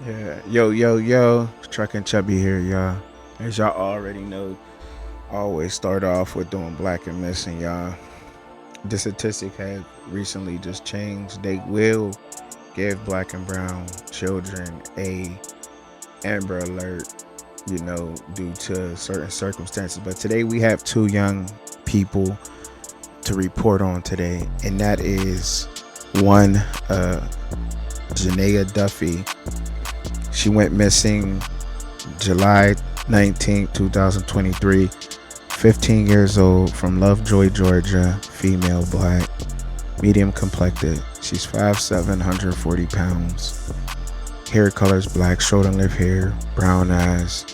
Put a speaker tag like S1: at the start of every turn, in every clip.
S1: Yeah, yo, Truck and Chubby here, y'all. As y'all already know, I always start off with doing black and missing, y'all. The statistic has recently just changed. They will give black and brown children a Amber Alert, due to certain circumstances. But today we have two young people to report on today, and that is one, Janaea Duffy. She went missing July 19th, 2023. 15 years old, from Lovejoy, Georgia, female, black, medium complected. She's 5'7", 140 pounds. Hair colors black, shoulder length hair, brown eyes.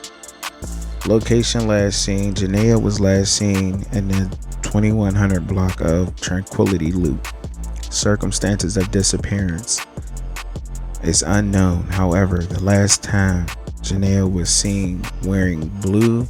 S1: Location last seen: Janaea was last seen in the 2100 block of Tranquility Loop. Circumstances of disappearance is unknown. However, the last time Janaea was seen wearing blue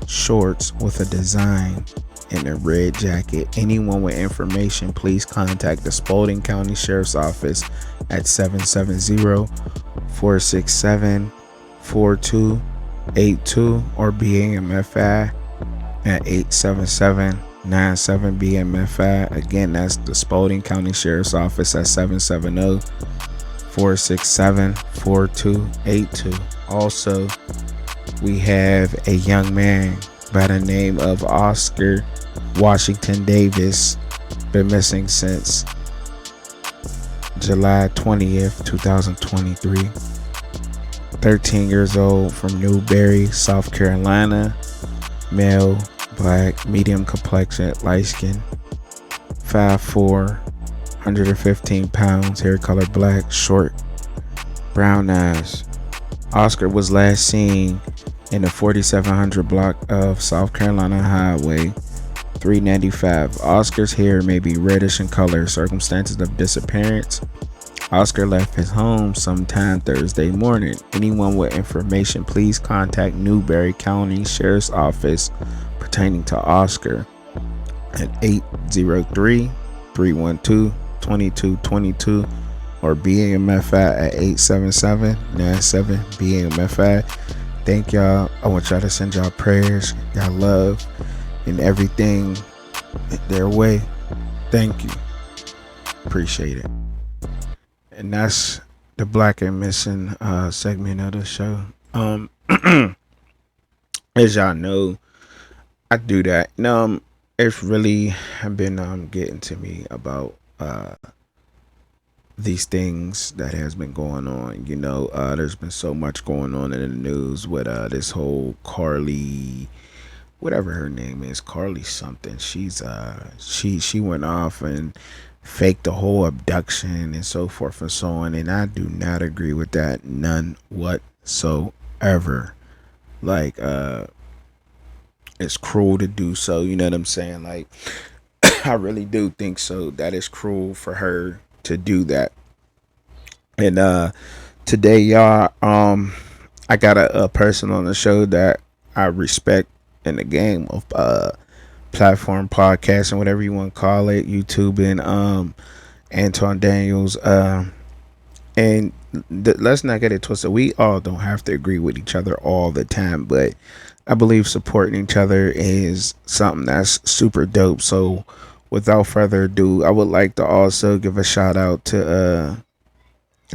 S1: shorts with a design and a red jacket. Anyone with information, please contact the Spalding County Sheriff's Office at 770-467-4282 or BAMFI at 877-97-BMFI. Again, that's the Spalding County Sheriff's Office at 770-467-4282. Also, we have a young man by the name of Oscar Washington Davis, been missing since July 20th, 2023. 13 years old, from Newberry, South Carolina, male, black, medium complexion, light skin, 5'4", 115 pounds, hair color black, short, brown eyes. Oscar was last seen in the 4700 block of South Carolina Highway 395. Oscar's hair may be reddish in color. Circumstances of disappearance: Oscar left his home sometime Thursday morning. Anyone with information, please contact Newberry County Sheriff's Office pertaining to Oscar at 803-312-2222 or BAMFI at 877-97-BAMFI. Thank y'all. I want y'all to send y'all prayers, y'all love, and everything their way. Thank you. Appreciate it. And that's the Black and Missing segment of the show. As y'all know, I do that. It's really been getting to me about these things that has been going on. There's been so much going on in the news with this whole Carly, whatever her name is, Carly something. She went off and faked the whole abduction and so forth and so on, and I do not agree with that, none whatsoever. Like, it's cruel to do so, you know what I'm saying? Like, I really do think so, that it's cruel for her to do that. And today, y'all, I got a person on the show that I respect in the game of platform podcasting, whatever you want to call it, YouTube, and Anton Daniels. And let's not get it twisted. We all don't have to agree with each other all the time, but I believe supporting each other is something that's super dope. So, without further ado, I would like to also give a shout out to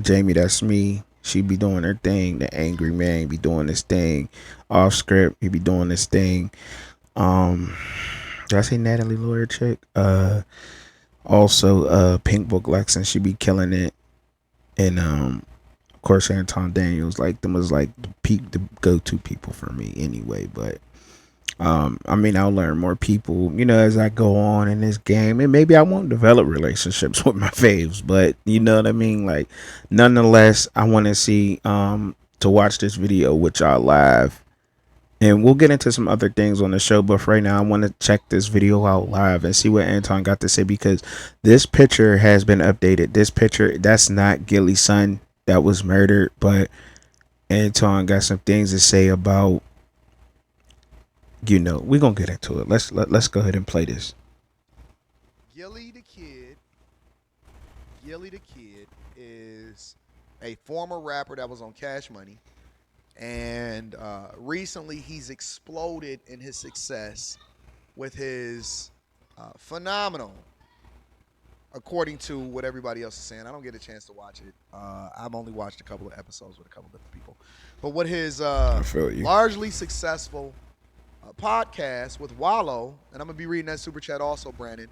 S1: Jamie. That's me. She be doing her thing. The angry man be doing his thing. Off script, he be doing his thing. Um, did I say Natalie Lawyer chick? Also, Pink Book Lexon, she be killing it. And of course, Anton Daniels, like, them was like the go-to people for me anyway. But I mean, I'll learn more people, as I go on in this game, and maybe I won't develop relationships with my faves, but you know what I mean. Like, nonetheless, I want to see to watch this video with y'all live, and we'll get into some other things on the show. But for right now, I want to check this video out live and see what Anton got to say, because this picture has been updated. This picture, that's not Gilly's son that was murdered, but Anton got some things to say about, we're gonna get into it. Let's go ahead and play this.
S2: Gilly the kid, Gilly the kid is a former rapper that was on Cash Money, and recently he's exploded in his success with his phenomenal, according to what everybody else is saying. I don't get a chance to watch it. I've only watched a couple of episodes with a couple of different people. But what his
S1: I feel you.
S2: largely successful podcast with Wallow, and I'm gonna be reading that super chat also, Brandon.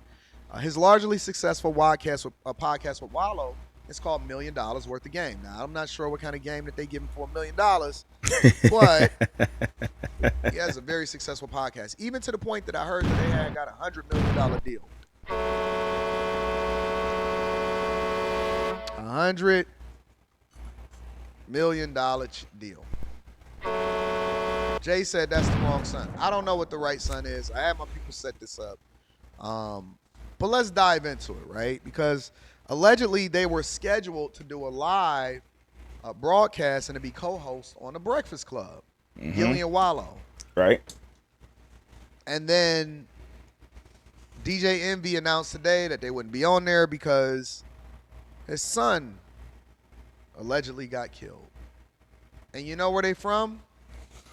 S2: His largely successful podcast with Wallow is called $1 million Worth of Game. Now I'm not sure what kind of game that they give him for $1 million, but he has a very successful podcast. Even to the point that I heard that they had got $100 million deal. $100 million deal. Jay said that's the wrong son. I don't know what the right son is. I had my people set this up. But let's dive into it, right? Because allegedly they were scheduled to do a live broadcast and to be co-hosts on the Breakfast Club, Gillian Wallow.
S1: Right.
S2: And then DJ Envy announced today that they wouldn't be on there because his son allegedly got killed. And you know where they from?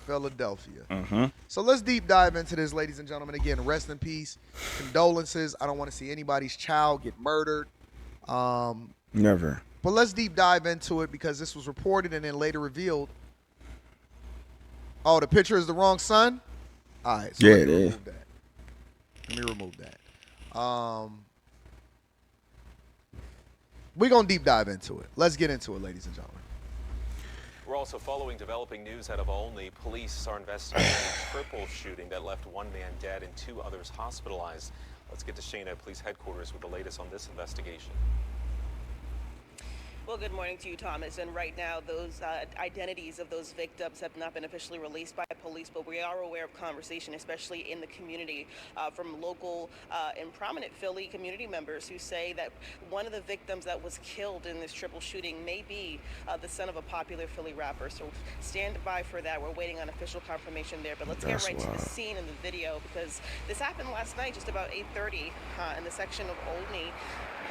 S2: Philadelphia. So let's deep dive into this, ladies and gentlemen. Again, rest in peace. Condolences. I don't want to see anybody's child get murdered.
S1: Never.
S2: But let's deep dive into it because this was reported and then later revealed. Oh, the picture is the wrong son? All right. So
S1: Yeah,
S2: let me
S1: it is.
S2: remove that. Let me remove that. We're going to deep dive into it. Let's get into it, ladies and gentlemen.
S3: We're also following developing news out of Olney. Police are investigating a triple shooting that left one man dead and 2 others hospitalized. Let's get to Shane at police headquarters with the latest on this investigation.
S4: Well, good morning to you, Thomas. And right now, those identities of those victims have not been officially released by police, but we are aware of conversation, especially in the community, from local and prominent Philly community members who say that one of the victims that was killed in this triple shooting may be the son of a popular Philly rapper. So stand by for that. We're waiting on official confirmation there. But let's get right to the scene in the video because this happened last night, just about 8:30, in the section of Olney,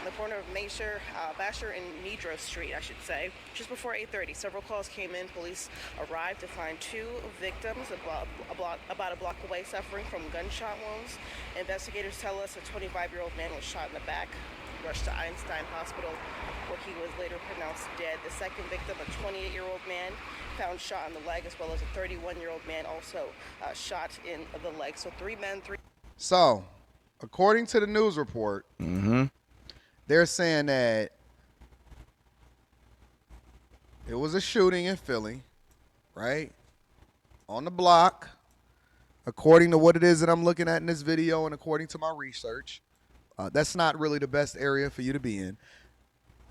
S4: the corner of Basher and Meadrow Street, I should say. Just before 8:30, several calls came in. Police arrived to find 2 victims about a block away suffering from gunshot wounds. Investigators tell us a 25-year-old man was shot in the back, rushed to Einstein Hospital, where he was later pronounced dead. The second victim, a 28-year-old man, found shot in the leg, as well as a 31-year-old man also shot in the leg. So 3 men, 3...
S2: So, according to the news report, they're saying that it was a shooting in Philly, right? On the block, according to what it is that I'm looking at in this video and according to my research. That's not really the best area for you to be in.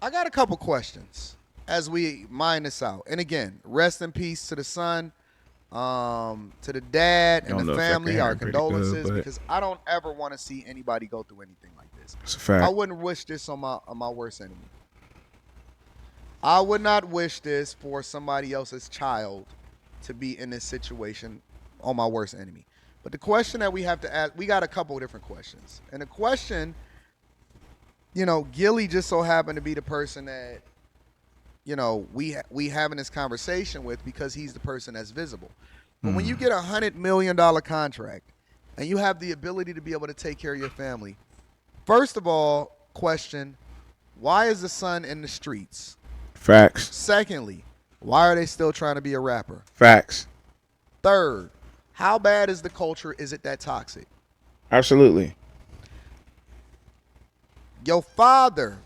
S2: I got a couple questions as we mine this out. And again, rest in peace to the son, to the dad and the family. Our condolences, because I don't ever want to see anybody go through anything like this.
S1: It's a fact.
S2: I wouldn't wish this on my worst enemy. I would not wish this for somebody else's child to be in this situation on my worst enemy. But the question that we have to ask, we got a couple of different questions. And the question, Gilly just so happened to be the person that, we having this conversation with because he's the person that's visible. But when you get $100 million contract and you have the ability to be able to take care of your family, first of all, question, why is the son in the streets?
S1: Facts.
S2: Secondly, why are they still trying to be a rapper?
S1: Facts.
S2: Third, how bad is the culture? Is it that toxic?
S1: Absolutely.
S2: Your father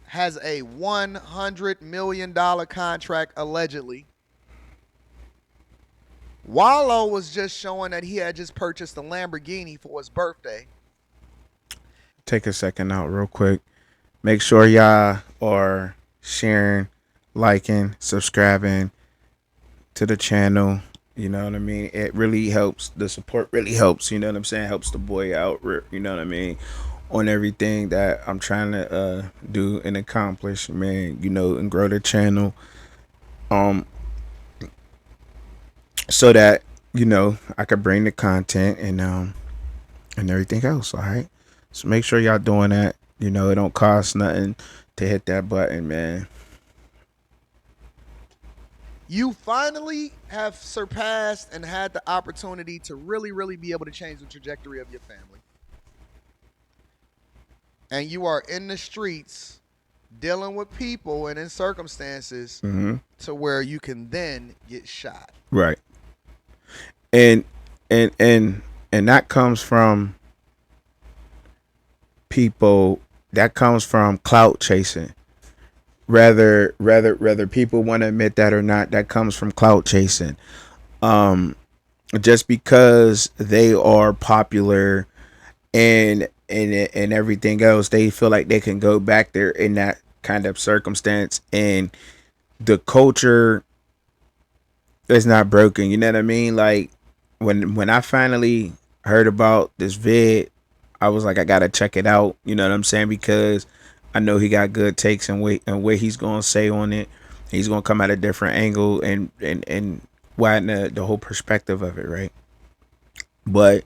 S2: has a $100 million contract, allegedly. Wallow was just showing that he had just purchased a Lamborghini for his birthday.
S1: Take a second out real quick. Make sure y'all are sharing, liking, subscribing to the channel. You know what I mean? It really helps. The support really helps. You know what I'm saying? Helps the boy out. You know what I mean? On everything that I'm trying to do and accomplish, man. And grow the channel. So that I could bring the content and everything else. All right. So make sure y'all doing that. It don't cost nothing to hit that button, man.
S2: You finally have surpassed and had the opportunity to really, really be able to change the trajectory of your family. And you are in the streets dealing with people and in circumstances to where you can then get shot.
S1: Right. And and that comes from people, that comes from clout chasing. Rather people want to admit that or not, that comes from clout chasing. Just because they are popular and everything else, they feel like they can go back there in that kind of circumstance, and the culture is not broken. You know what I mean? Like when I finally heard about this vid, I was like, I gotta check it out. You know what I'm saying? Because I know he got good takes and what he's gonna say on it. He's gonna come at a different angle and widen the whole perspective of it, right? But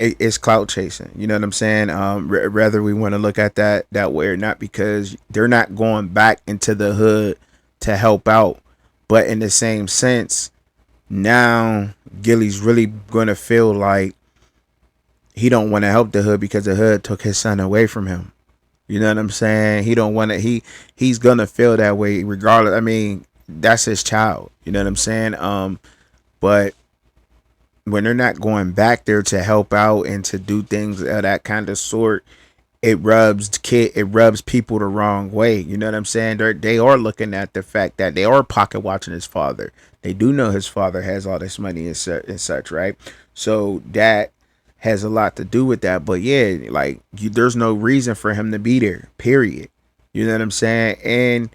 S1: it's clout chasing. You know what I'm saying? Rather we want to look at that way or not, because they're not going back into the hood to help out. But in the same sense, now Gilly's really gonna feel like he don't want to help the hood because the hood took his son away from him. You know what I'm saying? He don't want to. He's gonna feel that way regardless. I mean, that's his child. You know what I'm saying? But when they're not going back there to help out and to do things of that kind of sort, it rubs people the wrong way. You know what I'm saying? They are looking at the fact that they are pocket watching his father. They do know his father has all this money and such, right? So that has a lot to do with that. But yeah, like there's no reason for him to be there, period. You know what I'm saying?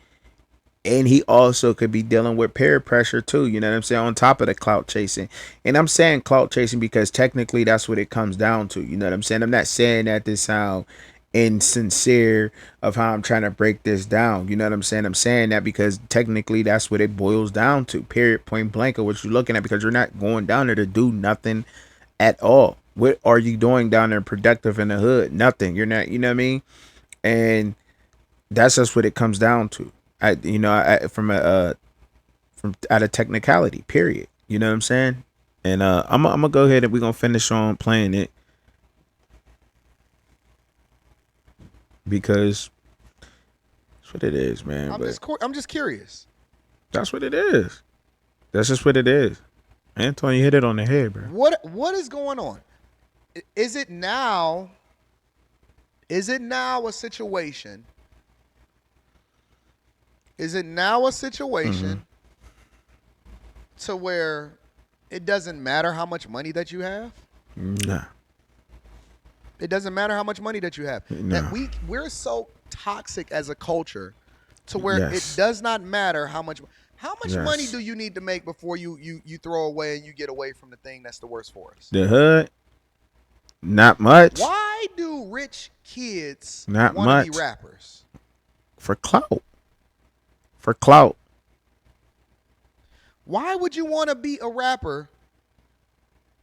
S1: And he also could be dealing with peer pressure too, you know what I'm saying, on top of the clout chasing. And I'm saying clout chasing because technically that's what it comes down to. You know what I'm saying? I'm not saying that to sound insincere of how I'm trying to break this down. You know what I'm saying? I'm saying that because technically that's what it boils down to. Period, point blank, of what you're looking at, because you're not going down there to do nothing at all. What are you doing down there productive in the hood? Nothing. You're not, you know what I mean? And that's just what it comes down to. From out of technicality, period. You know what I'm saying? And I'm gonna go ahead and we're gonna finish on playing it because that's what it is, man.
S2: I'm just curious.
S1: That's what it is. That's just what it is. Anton, you hit it on the head, bro.
S2: What is going on? Is it now a situation? Is it now a situation to where it doesn't matter how much money that you have?
S1: Nah.
S2: It doesn't matter how much money that you have.
S1: Nah.
S2: That we're so toxic as a culture to where it does not matter how much money do you need to make before you throw away and you get away from the thing that's the worst for us?
S1: The hood? Not much.
S2: Why do rich kids
S1: Not
S2: want
S1: much.
S2: to be rappers?
S1: For clout. For clout.
S2: Why would you want to be a rapper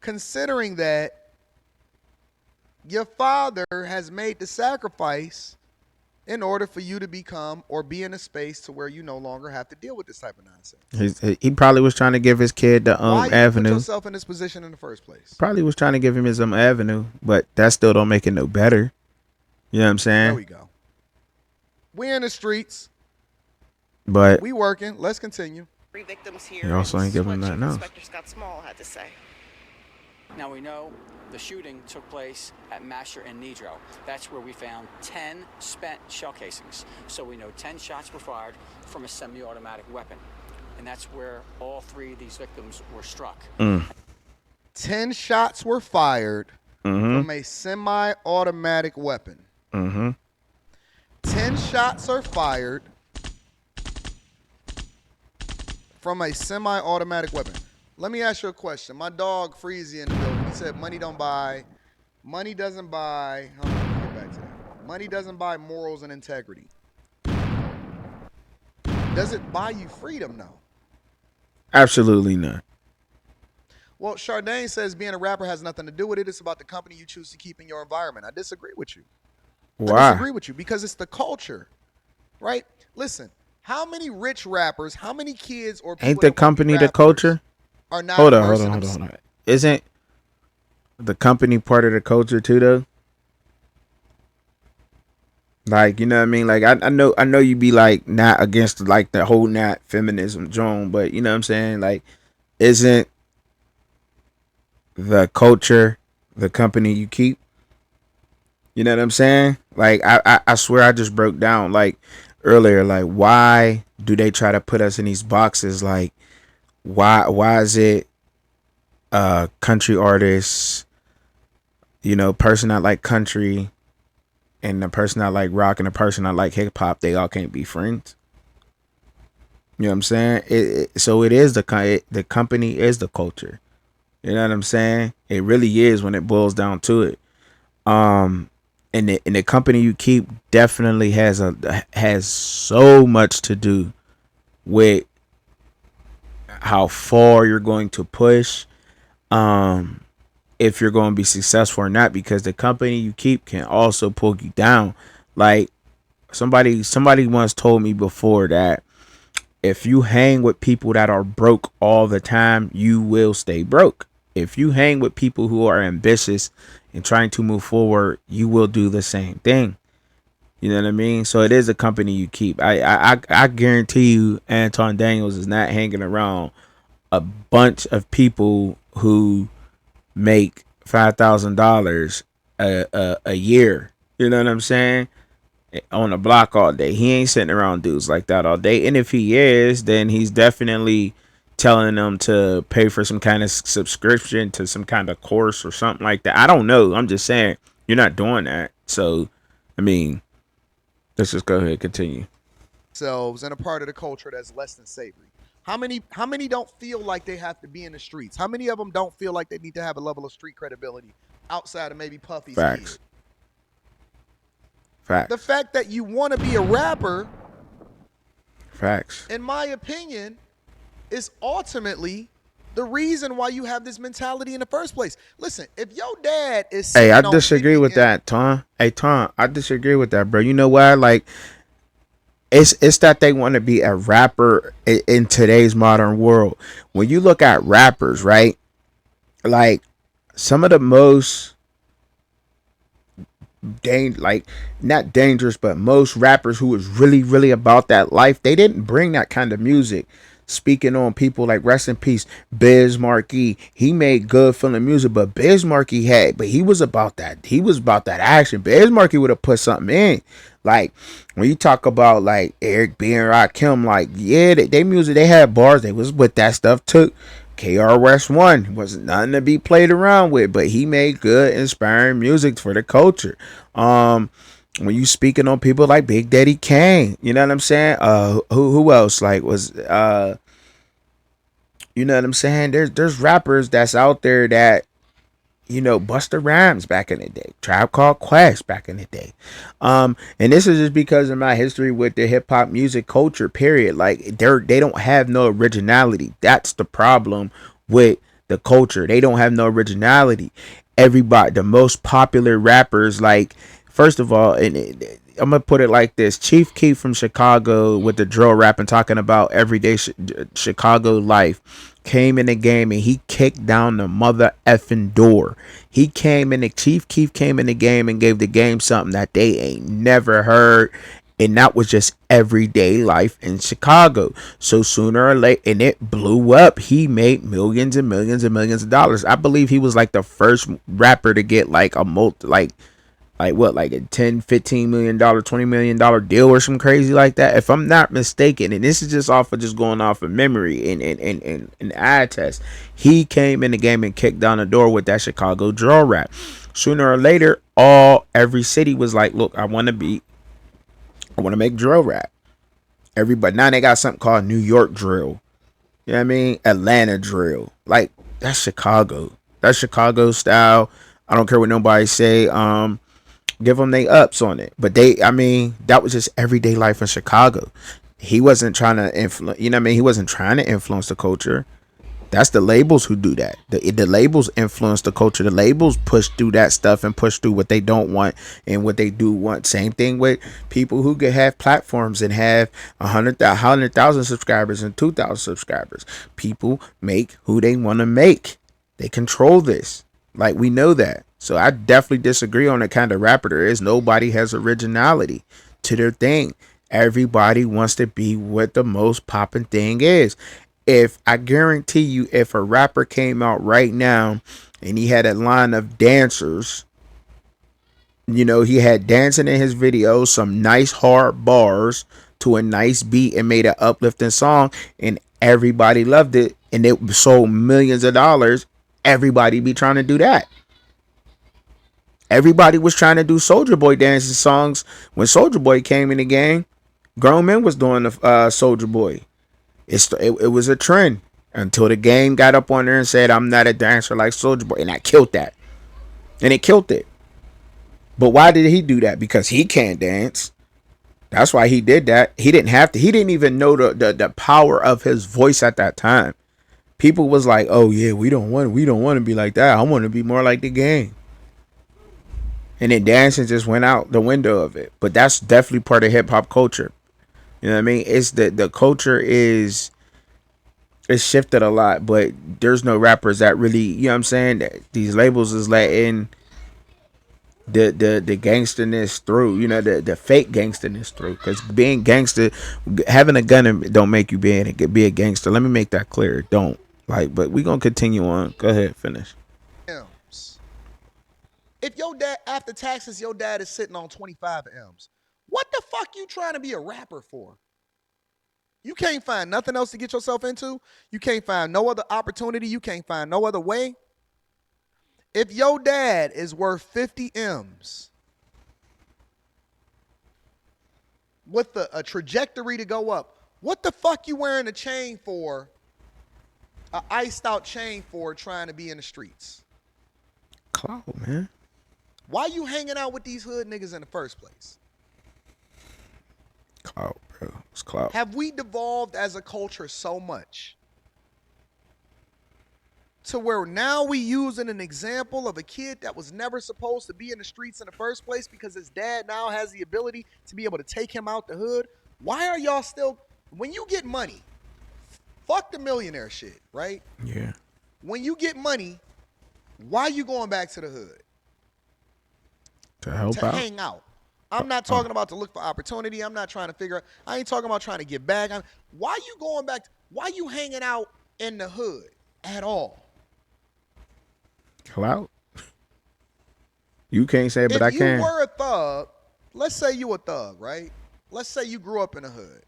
S2: considering that your father has made the sacrifice in order for you to become or be in a space to where you no longer have to deal with this type of nonsense?
S1: He probably was trying to give his kid the
S2: Why
S1: avenue.
S2: you put yourself in this position in the first place?
S1: Probably was trying to give him his avenue, but that still don't make it no better. You know what I'm saying?
S2: There we go. We in the streets.
S1: But
S2: We working. Let's continue.
S4: 3 victims here.
S1: You also
S4: and
S1: ain't giving
S4: this is
S1: them
S4: what
S1: nothing else.
S4: Inspector Scott Small had to say.
S5: Now we know the shooting took place at Masher and Nidro. That's where we found 10 spent shell casings. So we know 10 shots were fired from a semi-automatic weapon. And that's where all 3 of these victims were struck.
S2: 10 shots were fired from a semi-automatic weapon. 10 shots are fired from a semi-automatic weapon. Let me ask you a question. My dog Freezy in the building. He said money doesn't buy. Money doesn't buy morals and integrity. Does it buy you freedom, though?
S1: absolutely not.
S2: Well, Chardane says being a rapper has nothing to do with it. It's about the company you choose to keep in your environment. I disagree with you. I
S1: Why?
S2: disagree with you because it's the culture, right? Listen, How many rich rappers, how many kids or
S1: Ain't
S2: people
S1: the
S2: that want to be
S1: company the
S2: rappers
S1: culture?
S2: are not
S1: Hold on, hold on,
S2: immersing
S1: hold on,
S2: themselves?
S1: hold on. Isn't the company part of the culture too, though? Like, you know what I mean? Like, I know you be like not against like the whole not feminism drone, but you know what I'm saying? Like, isn't the culture the company you keep? You know what I'm saying? Like, I swear I just broke down like earlier. Like, why do they try to put us in these boxes? Like, why is it country artists, you know, person that like country and the person that like rock and the person that like hip hop, they all can't be friends? You know what I'm saying? So it is the company is the culture. You know what I'm saying? It really is when it boils down to it. Um, and the company you keep definitely has so much to do with how far you're going to push. Um, if you're going to be successful or not, because the company you keep can also pull you down. Like somebody once told me before that if you hang with people that are broke all the time, you will stay broke. If you hang with people who are ambitious and trying to move forward, you will do the same thing. You know what I mean? So it is a company you keep. I guarantee you, Anton Daniels is not hanging around a bunch of people who make $5,000 a year. You know what I'm saying? On the block all day. He ain't sitting around dudes like that all day. And if he is, then he's definitely telling them to pay for some kind of subscription to some kind of course or something like that. I don't know. I'm just saying you're not doing that. So, I mean, let's just go ahead and continue.
S2: Themselves and a part of the culture that's less than savory. How many don't feel like they have to be in the streets? How many of them don't feel like they need to have a level of street credibility outside of maybe Puffy's kid?
S1: Facts.
S2: The
S1: Facts.
S2: fact that you want to be a rapper,
S1: Facts.
S2: in my opinion, is ultimately the reason why you have this mentality in the first place. Listen, if your dad is
S1: Hey, I
S2: sitting on
S1: disagree
S2: 50
S1: with
S2: and
S1: that, Tom. Hey, Tom, I disagree with that, bro. You know why? Like, it's that they want to be a rapper in today's modern world. When you look at rappers, right? Like some of the most like not dangerous, but most rappers who was really about that life, they didn't bring that kind of music. Speaking on people like rest in peace, Biz Markie, he made good feeling music, but Biz Markie but he was about that. He was about that action. Biz Markie would have put something in. Like when you talk about like Eric B and Rakim, like yeah, they music, they had bars. They was with that stuff too. KRS One was nothing to be played around with, but he made good, inspiring music for the culture. When you speaking on people like Big Daddy Kane, you know what I'm saying? Who else like was you know what I'm saying? There's rappers that's out there that you know, Busta Rhymes back in the day, Tribe Called Quest back in the day. And this is just because of my history with the hip hop music culture, period. Like they don't have no originality. That's the problem with the culture. They don't have no originality. Everybody, the most popular rappers, like first of all, I'm gonna put it like this: Chief Keef from Chicago with the drill rap and talking about everyday Chicago life came in the game and he kicked down the mother effing door. He came in, the Chief Keef came in the game and gave the game something that they ain't never heard. And that was just everyday life in Chicago. So sooner or later, and it blew up. He made millions and millions and millions of dollars. I believe he was like the first rapper to get like a like what, like a 10 $15 million $20 million deal or some crazy like that, if I'm not mistaken. And this is just off of just going off of memory and eye test. He came in the game and kicked down the door with that Chicago drill rap. Sooner or later, every city was like, look, I want to make drill rap. Everybody now they got something called New York drill. You know what I mean? Atlanta drill. Like that's Chicago. That's Chicago style. I don't care what nobody say. Give them they ups on it, but that was just everyday life in Chicago. He wasn't trying to influence, you know what I mean? He wasn't trying to influence the culture. That's the labels who do that. The labels influence the culture. The labels push through that stuff and push through what they don't want and what they do want. Same thing with people who could have platforms and have 100,000 subscribers and 2,000 subscribers. People make who they want to make. They control this. Like, we know that. So I definitely disagree on the kind of rapper there is. Nobody has originality to their thing. Everybody wants to be what the most popping thing is. If I guarantee you, if a rapper came out right now and he had a line of dancers, you know, he had dancing in his video, some nice hard bars to a nice beat and made an uplifting song, and everybody loved it, and it sold millions of dollars, everybody be trying to do that. Everybody was trying to do Soulja Boy dancing songs when Soulja Boy came in the game. Grown men was doing the Soulja Boy. It was a trend until the game got up on there and said, I'm not a dancer like Soulja Boy. And I killed that. And it killed it. But why did he do that? Because he can't dance. That's why he did that. He didn't have to. He didn't even know the power of his voice at that time. People was like, oh yeah, we don't want to be like that. I want to be more like the game. And then dancing just went out the window of it. But that's definitely part of hip hop culture. You know what I mean? It's the culture is shifted a lot, but there's no rappers that really, you know what I'm saying? These labels is letting the gangsterness through, you know, the fake gangsterness through. Because being gangster, having a gun don't make you be a gangster. Let me make that clear. It don't. Like, but we gonna continue on. Go ahead, finish.
S2: M's. If your dad, after taxes, your dad is sitting on 25 M's. What the fuck you trying to be a rapper for? You can't find nothing else to get yourself into. You can't find no other opportunity. You can't find no other way. If your dad is worth 50 M's with a trajectory to go up, what the fuck you wearing a chain for, a iced out chain for, trying to be in the streets?
S1: Clout, man.
S2: Why you hanging out with these hood niggas in the first place?
S1: Clout, bro. It's clout.
S2: Have we devolved as a culture so much to where now we using an example of a kid that was never supposed to be in the streets in the first place because his dad now has the ability to be able to take him out the hood? Why are y'all still, when you get money, fuck the millionaire shit, right?
S1: Yeah.
S2: When you get money, why you going back to the hood?
S1: To help
S2: To
S1: out.
S2: hang out. I'm not talking about to look for opportunity. I'm not trying to figure out. I ain't talking about trying to get back. Why you going back? Why you hanging out in the hood at all?
S1: Clout. You can't say it, but I can.
S2: If you were a thug, let's say you a thug, right? Let's say you grew up in the hood.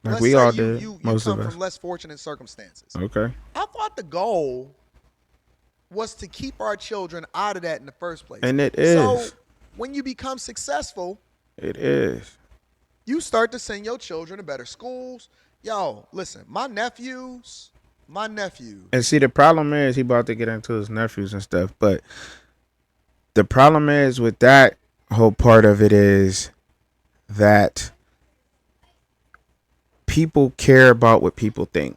S1: Like
S2: Let's
S1: we
S2: say
S1: all
S2: you,
S1: did.
S2: you
S1: Most
S2: come
S1: of us.
S2: from less fortunate circumstances.
S1: Okay.
S2: I thought the goal was to keep our children out of that in the first place.
S1: And it
S2: So
S1: is.
S2: when you become successful,
S1: It is.
S2: you start to send your children to better schools. Yo, listen, my nephews.
S1: And see, the problem is he about to get into his nephews and stuff, but the problem is with that whole part of it is that people care about what people think.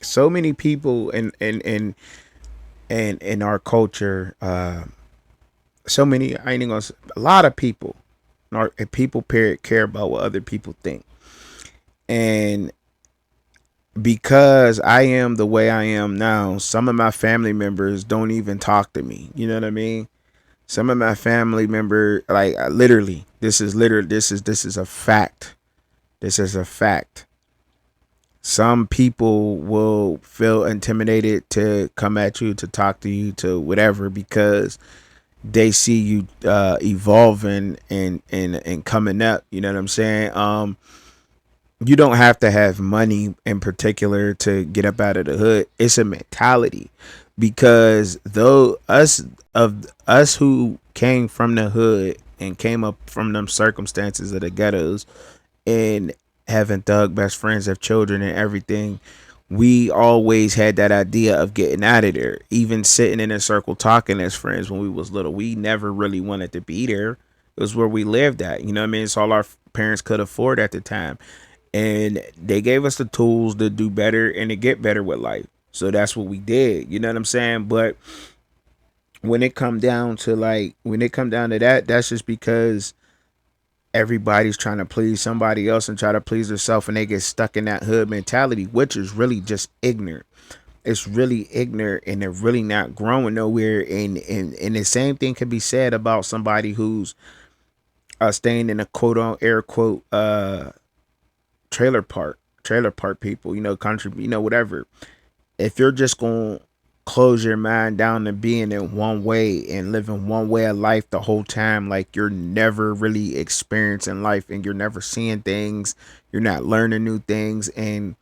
S1: So many people in our culture, so many, I ain't even gonna say, a lot of people, people period, care about what other people think. And because I am the way I am now, some of my family members don't even talk to me. You know what I mean? Some of my family members, like, literally, this is a fact. This is a fact. Some people will feel intimidated to come at you, to talk to you, to whatever, because they see you evolving and coming up. You know what I'm saying? You don't have to have money in particular to get up out of the hood. It's a mentality, because though us who came from the hood and came up from them circumstances of the ghettos and having thug best friends, have children and everything, we always had that idea of getting out of there. Even sitting in a circle talking as friends when we was little, we never really wanted to be there. It was where we lived at. You know what I mean? It's all our parents could afford at the time. and they gave us the tools to do better and to get better with life. So that's what we did. You know what I'm saying? But when it come down to that, that's just because everybody's trying to please somebody else and try to please themselves, and they get stuck in that hood mentality, which is really just ignorant. It's really ignorant, and they're really not growing nowhere. And the same thing can be said about somebody who's staying in a quote on air quote trailer park people, country, whatever. If you're just going to close your mind down to being in one way and living one way of life the whole time, like you're never really experiencing life and you're never seeing things, you're not learning new things, and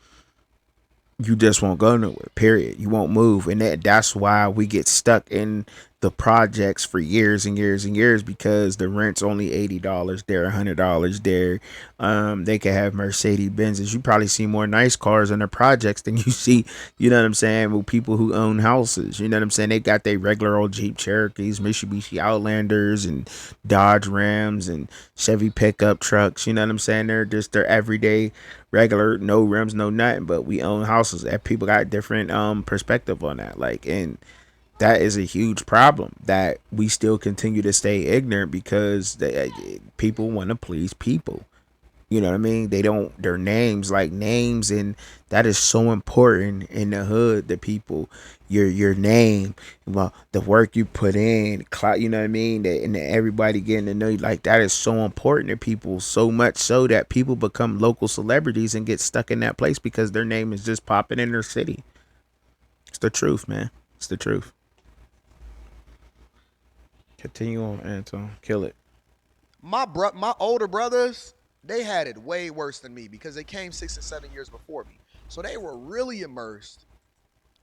S1: you just won't go nowhere. Period. You won't move, and that's why we get stuck in the projects for years and years and years, because the rent's only $80 there, $100 there. They can have Mercedes Benzes. You probably see more nice cars in the projects than you see, you know what I'm saying, with people who own houses. You know what I'm saying? They got their regular old Jeep Cherokees, Mitsubishi Outlanders, and Dodge Rams, and Chevy pickup trucks. You know what I'm saying? They're just their everyday regular, no rims, no nothing. But we own houses. And people got different perspective on that. Like, and that is a huge problem that we still continue to stay ignorant, because people want to please people. You know what I mean? They don't, their names, like names, and that is so important in the hood. The people, your name, well, the work you put in, you know what I mean? And everybody getting to know you, like that is so important to people. So much so that people become local celebrities and get stuck in that place because their name is just popping in their city. It's the truth, man. It's the truth. Continue on, Anton. Kill it.
S2: My older brothers, they had it way worse than me because they came 6 and 7 years before me. So they were really immersed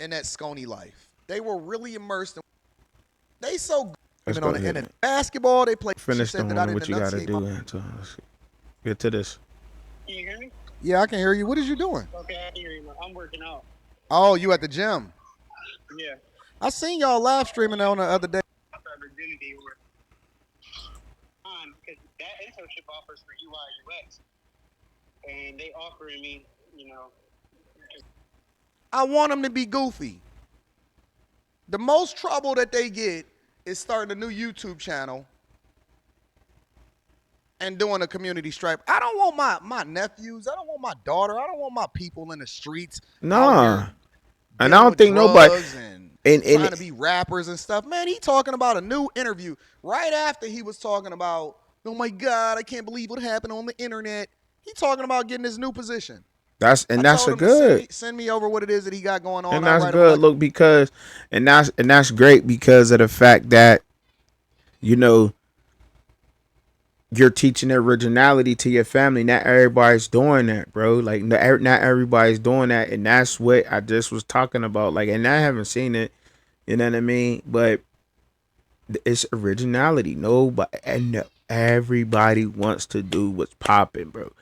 S2: in that Scony life. They were really immersed in. They so good
S1: Let's
S2: even
S1: go
S2: on the
S1: ahead
S2: internet.
S1: and
S2: Basketball, they play. She
S1: finish
S2: said
S1: doing
S2: that I
S1: what
S2: didn't
S1: you got to
S2: enunciate
S1: do,
S2: my.
S1: Anton. Let's get to this.
S6: Can you hear me?
S2: Yeah, I can hear you. What is you doing?
S6: Okay, I can hear you. I'm working out.
S2: Oh, you at the gym?
S6: Yeah.
S2: I seen y'all live streaming on the other day.
S6: Virginity or because that internship offers for UI UX, and they offering me,
S2: I want them to be goofy. The most trouble that they get is starting a new YouTube channel and doing a community stripe. I don't want my nephews. I don't want my daughter. I don't want my people in the streets out
S1: Nah.
S2: here
S1: And I
S2: dealing
S1: don't
S2: with
S1: think nobody.
S2: drugs and
S1: And
S2: trying to be rappers and stuff. Man, he talking about a new interview right after he was talking about, oh my God, I can't believe what happened on the internet. He talking about getting his new position.
S1: that's
S2: I
S1: that's
S2: told
S1: a
S2: him to send
S1: good.
S2: me, send me over what it is that he got going on.
S1: And
S2: I'll
S1: that's
S2: write him
S1: good.
S2: like,
S1: Look, because that's great because of the fact that you know you're teaching originality to your family. Not everybody's doing that, bro. Like not everybody's doing that, and that's what I just was talking about. Like, and I haven't seen it. You know what I mean? But it's originality. Nobody and everybody wants to do what's popping, bro.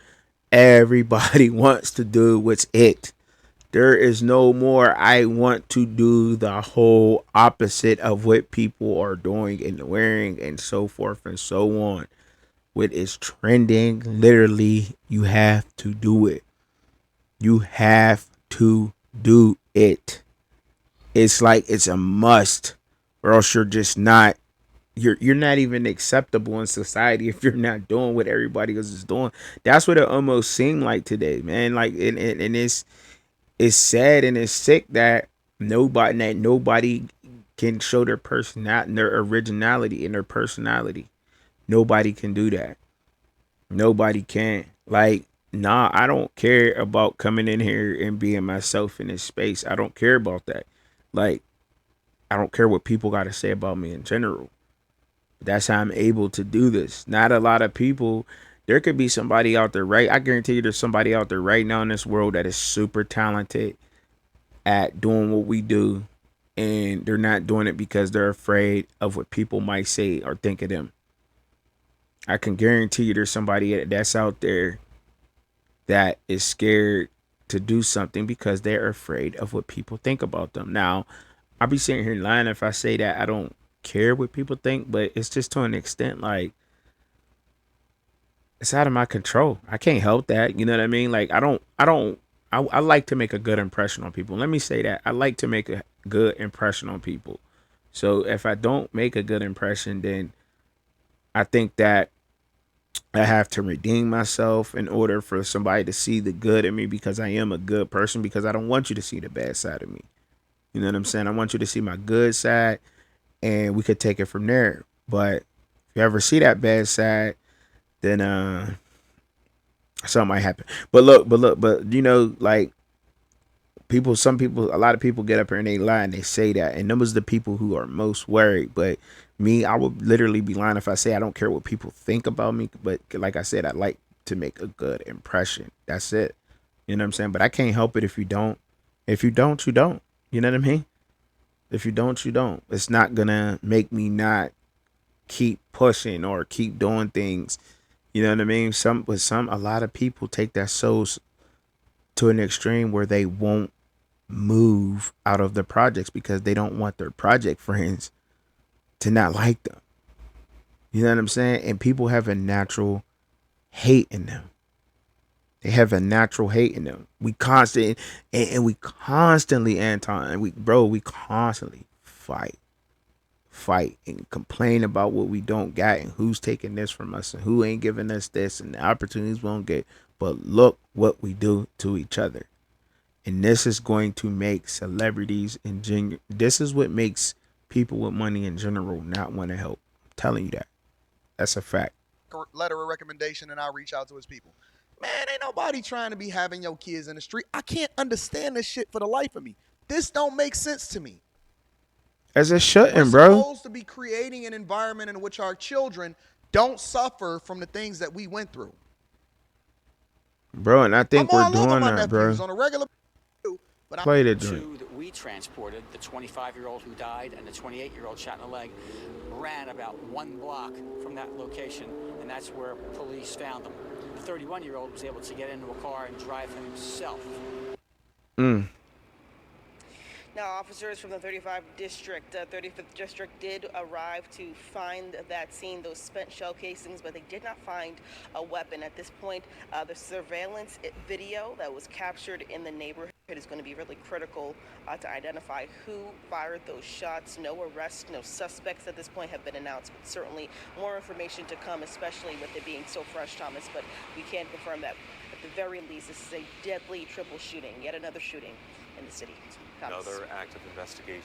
S1: Everybody wants to do what's it. There is no more. I want to do the whole opposite of what people are doing and wearing and so forth and so on. What is trending, literally, you have to do it. You have to do it. It's like it's a must, or else you're just not. You're not even acceptable in society if you're not doing what everybody else is doing. That's what it almost seemed like today, man. Like, and it's sad and it's sick that nobody can show their personality, their originality, and their personality. Nobody can do that. Nobody can. Like, nah, I don't care about coming in here and being myself in this space. I don't care about that. Like, I don't care what people got to say about me in general. That's how I'm able to do this. Not a lot of people. There could be somebody out there, right? I guarantee you there's somebody out there right now in this world that is super talented at doing what we do. And they're not doing it because they're afraid of what people might say or think of them. I can guarantee you there's somebody that's out there that is scared to do something because they're afraid of what people think about them. Now, I'll be sitting here lying if I say that I don't care what people think, but it's just to an extent. Like, it's out of my control. I can't help that. You know what I mean? Like I like to make a good impression on people. Let me say that. I like to make a good impression on people. So if I don't make a good impression, then I think that I have to redeem myself in order for somebody to see the good in me, because I am a good person, because I don't want you to see the bad side of me. You know what I'm saying? I want you to see my good side, and we could take it from there. But if you ever see that bad side, then something might happen. But you know, like some people, a lot of people get up here and they lie and they say that, and them is the people who are most worried. But me, I would literally be lying if I say I don't care what people think about me. But like I said, I like to make a good impression. That's it. You know what I'm saying? But I can't help it if you don't. If you don't, you don't. You know what I mean? If you don't, you don't. It's not gonna make me not keep pushing or keep doing things. You know what I mean? A lot of people take that to an extreme where they won't move out of the projects because they don't want their project friends to not like them. You know what I'm saying? And people have a natural hate in them. They have a natural hate in them. We constantly, Anton, we constantly fight and complain about what we don't got and who's taking this from us and who ain't giving us this and the opportunities we won't get. But look what we do to each other. And this is going to make celebrities this is what makes people with money in general not want to help. I'm telling you that. That's a fact.
S2: Letter of recommendation, and I'll reach out to his people. Man, ain't nobody trying to be having your kids in the street. I can't understand this shit for the life of me. This don't make sense to me.
S1: As it shouldn't,
S2: We're
S1: bro.
S2: supposed to be creating an environment in which our children don't suffer from the things that we went through.
S1: Bro, and I think we're doing that, bro.
S2: On a regular, but
S1: Play the
S5: Two
S1: joint.
S5: that we transported, the 25-year-old who died and the 28-year-old shot in the leg, ran about 1 block from that location, and that's where police found them. The 31-year-old was able to get into a car and drive himself.
S4: Now, officers from the 35th District, 35th District did arrive to find that scene, those spent shell casings, but they did not find a weapon. At this point, the surveillance video that was captured in the neighborhood is going to be really critical to identify who fired those shots. No arrests, no suspects at this point have been announced, but certainly more information to come, especially with it being so fresh, Thomas. But we can confirm that at the very least, this is a deadly triple shooting, yet another shooting in the city. Thomas.
S3: Another active investigation.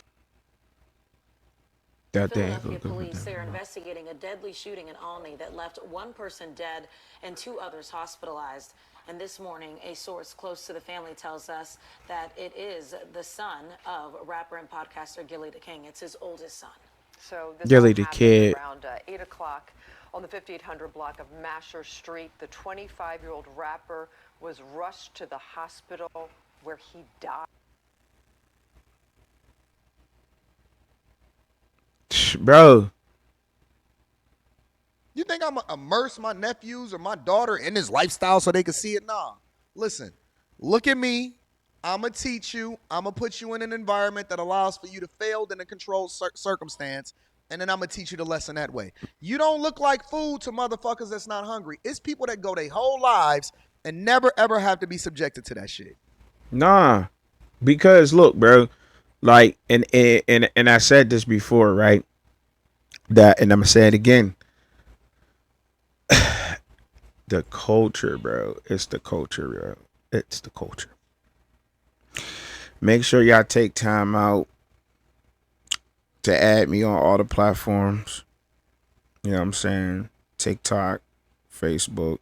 S7: Philadelphia police, they're investigating a deadly shooting in Olney that left one person dead and 2 others hospitalized. And this morning, a source close to the family tells us that it is the son of rapper and podcaster Gillie the King. It's his oldest son.
S8: So this
S1: Gillie
S8: all
S1: the
S8: happened
S1: Kid.
S8: around 8 o'clock on the 5800 block of Masher Street. The 25-year-old rapper was rushed to the hospital where he died.
S1: Bro,
S2: you think I'm gonna immerse my nephews or my daughter in this lifestyle so they can see it? Nah. Listen, look at me. I'm going to teach you. I'm going to put you in an environment that allows for you to fail in a controlled circumstance, and then I'm going to teach you the lesson that way. You don't look like food to motherfuckers that's not hungry. It's people that go their whole lives and never, ever have to be subjected to that shit.
S1: nah. Because look, bro, like, and I said this before, right? That, and I'm gonna say it again. The culture, bro. It's the culture, bro. It's the culture. Make sure y'all take time out to add me on all the platforms. You know what I'm saying? TikTok, Facebook,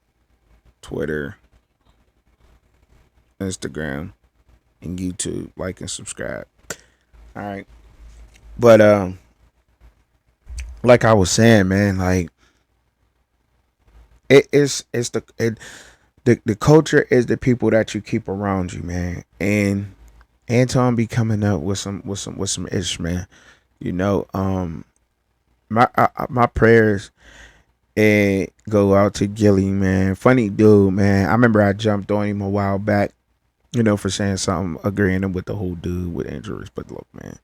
S1: Twitter, Instagram, and YouTube. Like and subscribe. All right. But like I was saying, man, like the culture is the people that you keep around you, man. And Anton be coming up with some ish, man. You know, my prayers and go out to Gillie, man. Funny dude, man. I remember I jumped on him a while back, you know, for saying something agreeing with the whole dude with injuries. But look, man,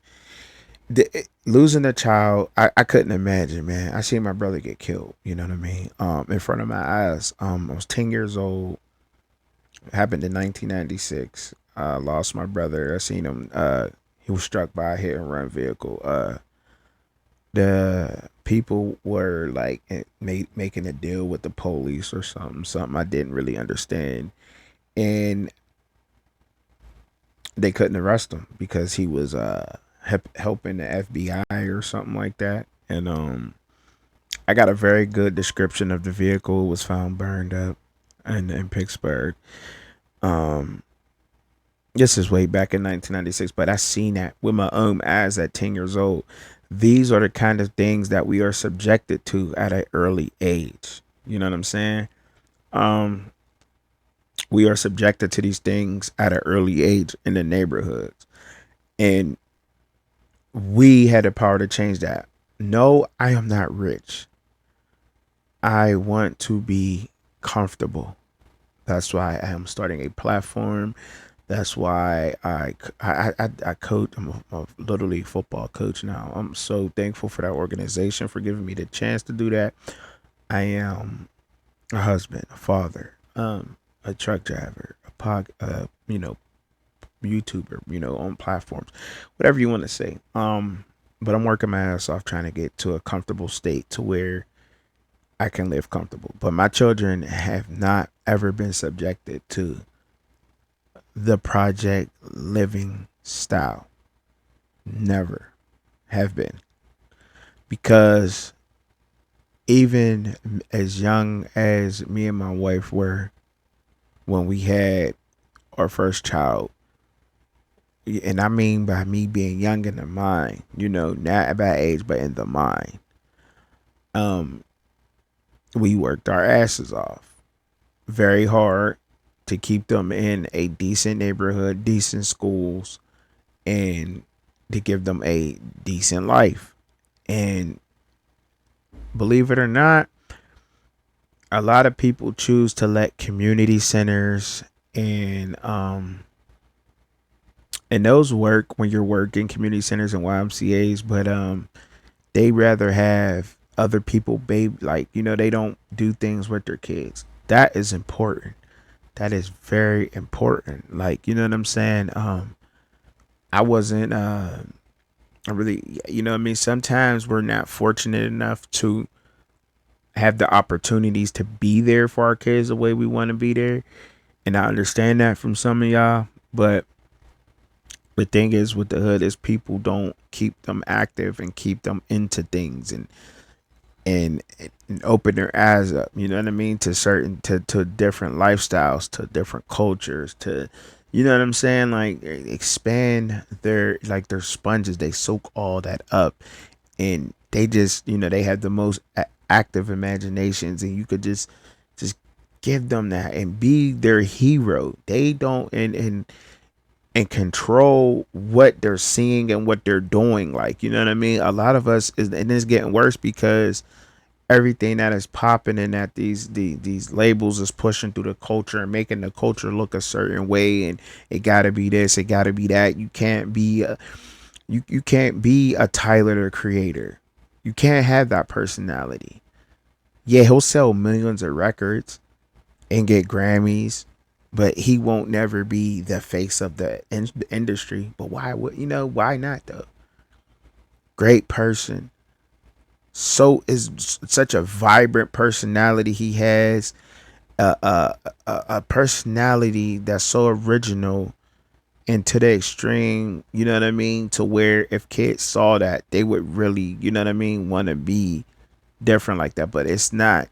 S1: losing a child, I couldn't imagine, man. I seen my brother get killed. You know what I mean? In front of my eyes. I was 10 years old. It happened in 1996. I lost my brother. I seen him. He was struck by a hit and run vehicle. The people were like making a deal with the police or something I didn't really understand, and they couldn't arrest him because he was helping the FBI or something like that. And I got a very good description of the vehicle. It was found burned up in Pittsburgh. Um, this is way back in 1996, but I seen that with my own eyes at 10 years old. These are the kind of things that we are subjected to at an early age. You know what I'm saying? Um, we are subjected to these things at an early age in the neighborhoods. And we had the power to change that. No, I am not rich. I want to be comfortable. That's why I am starting a platform. That's why I coach. I'm a little league football coach now. I'm so thankful for that organization for giving me the chance to do that. I am a husband, a father, a truck driver, YouTuber, on platforms, whatever you want to say. But I'm working my ass off trying to get to a comfortable state to where I can live comfortable. But my children have not ever been subjected to the project living style. Never have been. Because even as young as me and my wife were when we had our first child, and I mean by me being young in the mind, not about age, but in the mind, we worked our asses off very hard to keep them in a decent neighborhood, decent schools, and to give them a decent life. And believe it or not, a lot of people choose to let community centers and those work when you're working community centers and YMCA's, but they rather have other people they don't do things with their kids. That is important. That is very important. Like, you know what I'm saying? I wasn't I really, what I mean, sometimes we're not fortunate enough to have the opportunities to be there for our kids the way we want to be there. And I understand that from some of y'all, but the thing is with the hood is people don't keep them active and keep them into things and open their eyes up, you know what I mean, to different lifestyles, to different cultures, to, you know what I'm saying, like expand their sponges. They soak all that up, and they just, they have the most active imaginations, and you could just give them that and be their hero. They don't and control what they're seeing and what they're doing. Like, you know what I mean? A lot of us and it's getting worse because everything that is popping and that these labels is pushing through the culture and making the culture look a certain way, and it gotta be this, it gotta be that. You can't be you can't be a Tyler the Creator. You can't have that personality. Yeah, he'll sell millions of records and get Grammys, but he won't never be the face of the industry. But why not though? Great person. So is such a vibrant personality he has, a personality that's so original and to the extreme, you know what I mean, to where if kids saw that, they would really, you know what I mean, want to be different like that. But it's not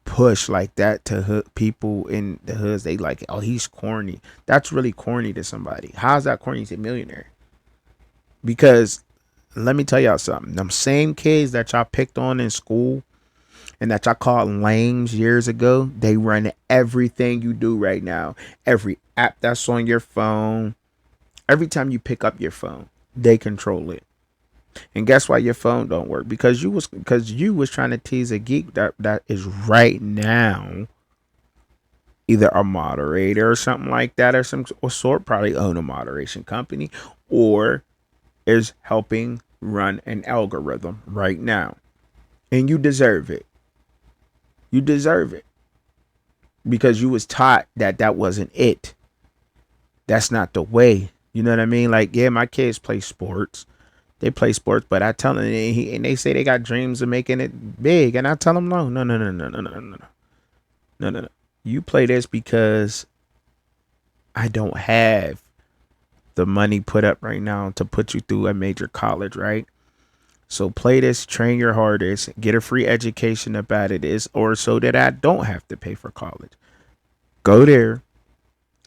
S1: push like that to people in the hoods. They like, oh, he's corny. That's really corny to somebody. How's that corny to a millionaire? Because let me tell y'all something. Them same kids that y'all picked on in school and that y'all called lames years ago, they run everything you do right now. Every app that's on your phone, every time you pick up your phone, they control it. And guess why your phone don't work? Because you was trying to tease a geek that is right now either a moderator or something like that, or some sort, probably own a moderation company, or is helping run an algorithm right now. And you deserve it. You deserve it. Because you was taught that that wasn't it. That's not the way. You know what I mean? Like, yeah, my kids play sports. They play sports, but I tell them, and they say they got dreams of making it big. And I tell them, no, no, no, no, no, no, no, no, no, no, no. You play this because I don't have the money put up right now to put you through a major college, right? So play this, train your hardest, get a free education about it is, or so that I don't have to pay for college. Go there,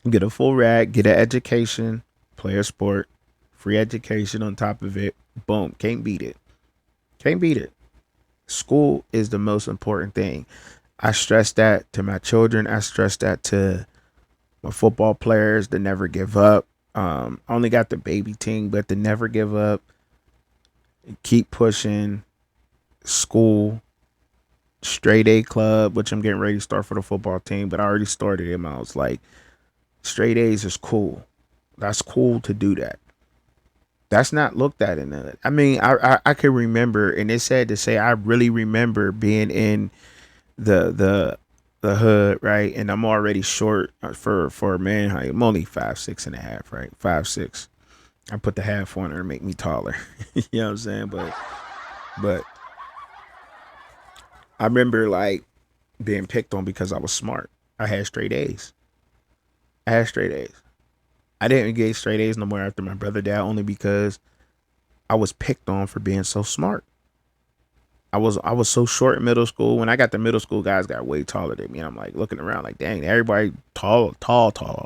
S1: get a full rag, get an education, play a sport, free education on top of it. Boom, can't beat it. Can't beat it. School is the most important thing. I stress that to my children. I stress that to my football players to never give up. I only got the baby team, but to never give up. Keep pushing. School, straight A club, which I'm getting ready to start for the football team, but I already started him. I was like, straight A's is cool. That's cool to do that. That's not looked at in it. I mean, I can remember, and it's sad to say, I really remember being in the hood, right? And I'm already short for a man height. I'm only 5'6.5", right? 5'6". I put the half on her to make me taller. You know what I'm saying? But I remember like being picked on because I was smart. I had straight A's. I had straight A's. I didn't get straight A's no more after my brother died, only because I was picked on for being so smart. I was so short in middle school. When I got to middle school, guys got way taller than me. And I'm like looking around like, dang, everybody tall.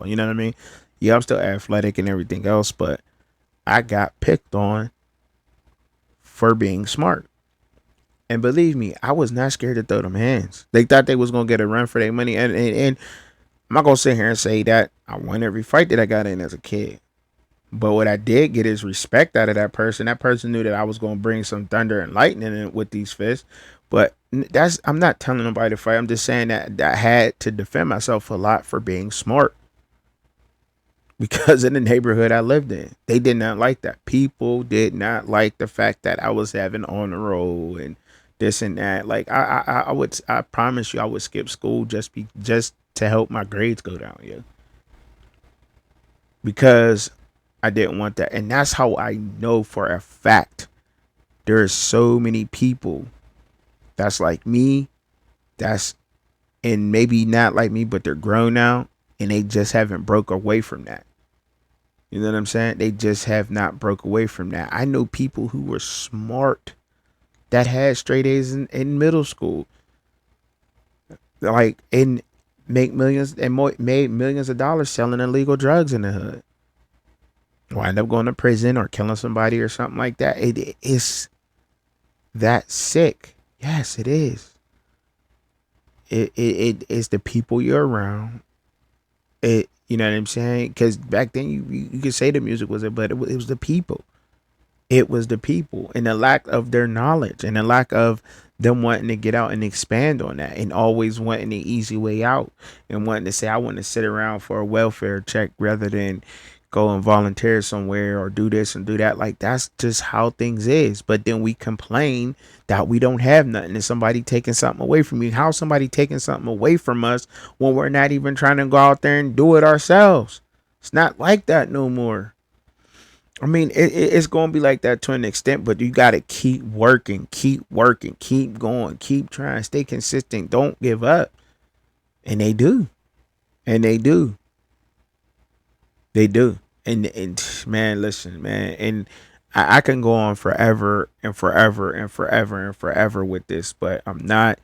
S1: You know what I mean? Yeah, I'm still athletic and everything else, but I got picked on for being smart. And believe me, I was not scared to throw them hands. They thought they was gonna get a run for their money, and I'm not gonna sit here and say that I won every fight that I got in as a kid. But what I did get is respect out of that person. That person knew that I was gonna bring some thunder and lightning in with these fists. But I'm not telling nobody to fight. I'm just saying that I had to defend myself a lot for being smart. Because in the neighborhood I lived in, they did not like that. People did not like the fact that I was having on the roll and this and that. Like I promise you, I would skip school just to help my grades go down. Yeah, because I didn't want that, and that's how I know for a fact there are so many people that's like me, that's and maybe not like me, but they're grown now, and they just haven't broke away from that. You know what I'm saying? They just have not broke away from that. I know people who were smart that had straight A's in middle school, like and make millions and made millions of dollars selling illegal drugs in the hood. Wind up going to prison or killing somebody or something like that. It is that sick. Yes, it is. It is the people you're around. You know what I'm saying? Because back then you could say the music was it, but it was the people. It was the people and the lack of their knowledge and the lack of them wanting to get out and expand on that and always wanting the easy way out and wanting to say, I want to sit around for a welfare check rather than go and volunteer somewhere or do this and do that. Like, that's just how things is. But then we complain that we don't have nothing and somebody taking something away from you. How somebody taking something away from us when we're not even trying to go out there and do it ourselves? It's not like that no more. I mean, it's going to be like that to an extent, but you got to keep working, keep going, keep trying, stay consistent. Don't give up. And they do. And they do. They do. And man, listen, man. And I can go on forever and forever and forever and forever with this, but I'm not.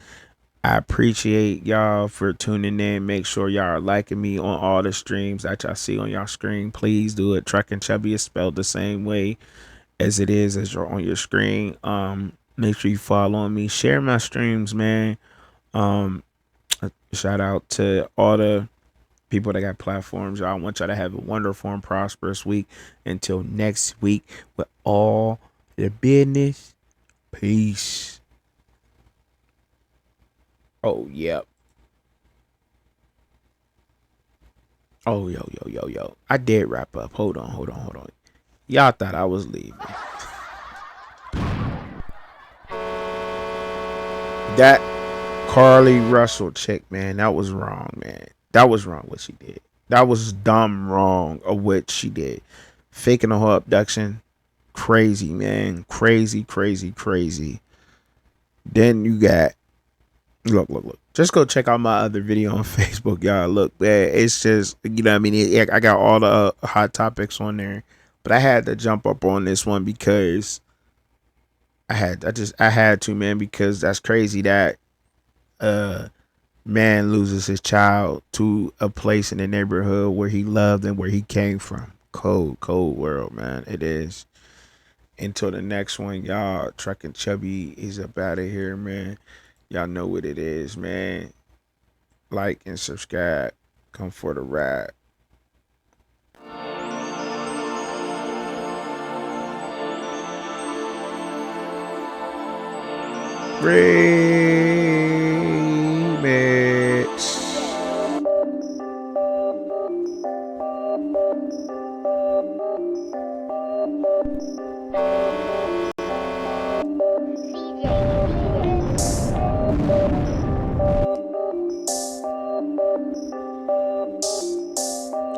S1: I appreciate y'all for tuning in. Make sure y'all are liking me on all the streams that y'all see on y'all screen. Please do it. Truck and Chubby is spelled the same way as it is as you're on your screen. Make sure you follow me. Share my streams, man. Shout out to all the people that got platforms. I want y'all to have a wonderful and prosperous week. Until next week with all the business. Peace. Oh, yep. Oh, yo. I did wrap up. Hold on. Y'all thought I was leaving. that Carly Russell chick, man, that was wrong, man. That was wrong what she did. That was dumb wrong of what she did. Faking a whole abduction. Crazy, man. Crazy, crazy, crazy. Then you got look. Just go check out my other video on Facebook, y'all. Look, man, it's just, you know what I mean? I got all the hot topics on there. But I had to jump up on this one because I had to, man, because that's crazy that man loses his child to a place in the neighborhood where he loved and where he came from. Cold world, man. It is. Until the next one, y'all. Truckin' Chubby is up out of here, man. Y'all know what it is, man. Like and subscribe. Come for the ride. Remix.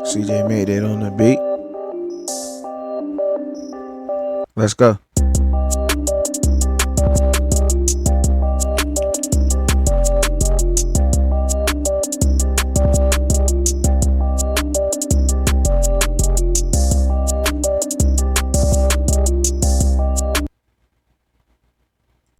S1: CJ made it on the beat. Let's go.